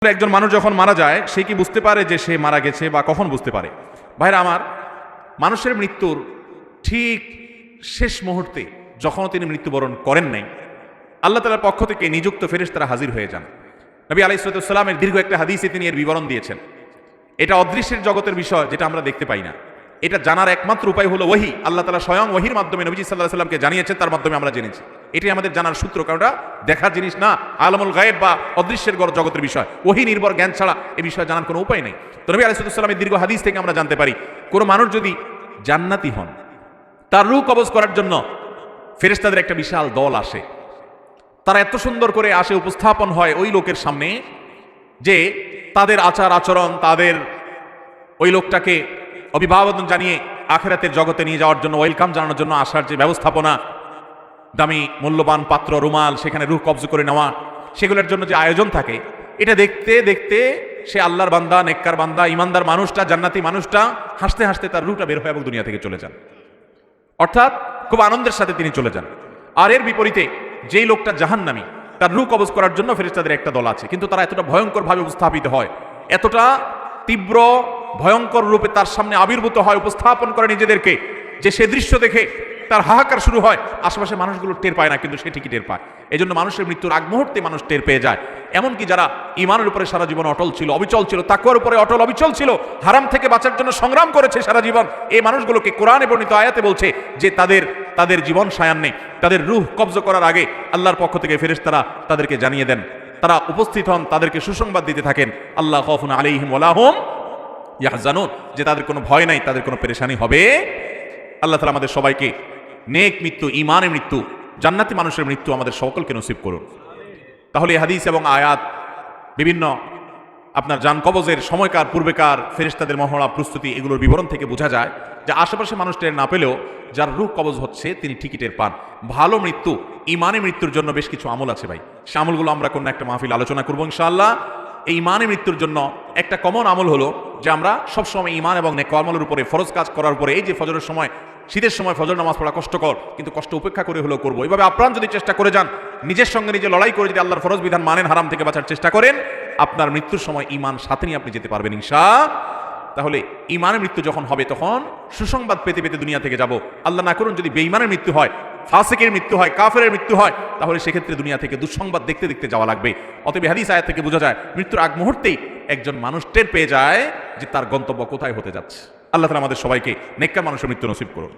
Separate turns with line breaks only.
একজন মানুষ যখন মারা যায় সে কি বুঝতে পারে যে সে মারা গেছে বা কখন বুঝতে পারে? ভাইরা আমার, মানুষের মৃত্যুর ঠিক শেষ মুহূর্তে যখন তিনি মৃত্যুবরণ করেন নাই, আল্লাহ তাআলার পক্ষ থেকে নিযুক্ত ফেরেশতারা হাজির হয়ে যান। নবী আলাইহিস সালামের দীর্ঘ একটা হাদিসে তিনি এর বিবরণ দিয়েছেন। এটা অদৃশ্যের জগতের বিষয়, যেটা আমরা দেখতে পাই না। এটা জানার একমাত্র উপায় হলো ওহী। আল্লাহ তাআলা স্বয়ং ওহীর মাধ্যমে নবী সাল্লাল্লাহু আলাইহি সাল্লামকে জানিয়েছেন, তার মাধ্যমে আমরা জেনেছি। এটাই আমাদের জানার সূত্র, কারণ এটা দেখার জিনিস না, আলমুল গায়েব বা অদৃশ্যের জগতের বিষয়। ওহী নির্ভর জ্ঞান ছাড়া এই বিষয়ে জানার কোনো উপায় নেই। তো নবী আলাইহিস সালামের দীর্ঘ হাদিস থেকে আমরা জানতে পারি, কোনো মানুষ যদি জান্নাতি হন, তার রূহ কবজ করার জন্য ফেরেশতাদের একটা বিশাল দল আসে। তারা এত সুন্দর করে আসে, উপস্থাপন হয় ওই লোকের সামনে যে তাদের আচার আচরণ, তাদের ওই লোকটাকে অভিবাদন জানিয়ে আখিরাতের জগতে নিয়ে যাওয়ার জন্য, ওয়েলকাম জানানোর জন্য আসার যে ব্যবস্থাপনা, দামি মূল্যবান পাত্র, রুমাল, সেখানে রূহ কবজ করে নেওয়া, সেগুলোর জন্য যে আয়োজন থাকে, এটা দেখতে দেখতে সে আল্লাহর বান্দা, নেককার বান্দা, ইমানদার মানুষটা, জান্নাতি মানুষটা হাসতে হাসতে তার রূহটা বের হয় এবং দুনিয়া থেকে চলে যান। অর্থাৎ খুব আনন্দের সাথে তিনি চলে যান। আর এর বিপরীতে যেই লোকটা জাহান্নামী, তার রূহ কবজ করার জন্য ফেরেশতাদের একটা দল আছে, কিন্তু তারা এতটা ভয়ঙ্করভাবে উপস্থাপিত হয়, এতটা তীব্র ভয়ঙ্কর রূপে তার সামনে আবির্ভূত হয়, উপস্থাপন করে নিজেদেরকে, যে সে দৃশ্য দেখে তার হাহাকার শুরু হয়। আশেপাশে মানুষগুলো টের পায় না, কিন্তু সে ঠিকই টের পায়। এই জন্য মানুষের মৃত্যুর আগ মুহূর্তে মানুষ টের পেয়ে যায়। এমনকি যারা ইমানের উপরে সারা জীবন অটল ছিল, অবিচল ছিল, তাকওয়ার উপরে অটল অবিচল ছিল, হারাম থেকে বাঁচার জন্য সংগ্রাম করেছে সারা জীবন, এই মানুষগুলোকে কোরআনে বর্ণিত আয়াতে বলছে যে তাদের জীবন সায়ান্নে, তাদের রূহ কবজ করার আগে আল্লাহর পক্ষ থেকে ফেরেশতারা তাদেরকে জানিয়ে দেন, তারা উপস্থিত হন, তাদেরকে সুসংবাদ দিতে থাকেন, আল্লাহ খাউফুন আলাইহিম ওয়ালা হুম ইয়াহজানুন, যে তাদের কোনো ভয় নাই, তাদের কোনো পেরেশানি হবে। আল্লাহ তাআলা আমাদের সবাইকে নেক মৃত্যু, ঈমানের মৃত্যু, জান্নাতি মানুষের মৃত্যু আমাদের সকলকে নসিব করুন। তাহলে এই হাদিস এবং আয়াত, বিভিন্ন আপনার জান কবজের সময়কার, পূর্বেকার ফেরেশতাদের মহড়া, প্রস্তুতি, এগুলোর বিবরণ থেকে বোঝা যায় যে আশেপাশে মানুষ টের না পেলেও যার রূহ কবজ হচ্ছে তিনি ঠিকই টের পান। ভালো মৃত্যু, ঈমানের মৃত্যুর জন্য বেশ কিছু আমল আছে ভাই। সে আমলগুলো আমরা কোনো একটা মাহফিল আলোচনা করবো ইনশাআল্লাহ। এই ঈমানের মৃত্যুর জন্য একটা কমন আমল হলো যে আমরা সবসময় ঈমান এবং নেক আমলের উপরে, ফরজ কাজ করার উপরে, এই যে ফজরের সময়, শীতের সময় ফজর নামাজ পড়া কষ্টকর, কিন্তু কষ্ট উপেক্ষা করে হলেও করবো। এইভাবে আপ্রাণ যদি চেষ্টা করে যান, নিজের সঙ্গে নিজে লড়াই করে যদি আল্লাহর ফরজ বিধান মানেন, হারাম থেকে বাঁচার চেষ্টা করেন, আপনার মৃত্যুর সময় ঈমান সাথে নিয়ে আপনি যেতে পারবেন ইনশাআল্লাহ। তাহলে ঈমানের মৃত্যু যখন হবে তখন সুসংবাদ পেতে পেতে দুনিয়া থেকে যাব। আল্লাহ না করুন যদি বেঈমানের মৃত্যু হয়, ফাসিকের মৃত্যু হয়, কাফেরের মৃত্যু হয়, তাহলে সেক্ষেত্রে দুনিয়া থেকে দুঃসংবাদ দেখতে দেখতে যাওয়া লাগবে। অতএব হাদিস আয়াত থেকে বোঝা যায় মৃত্যুর আগ মুহূর্তেই একজন মানুষ টের পেয়ে যায় যে তার গন্তব্য কোথায় হতে যাচ্ছে। আল্লাহ তাআলা আমাদের সবাইকে নেককার মানুষের মৃত্যু নসিব করুন।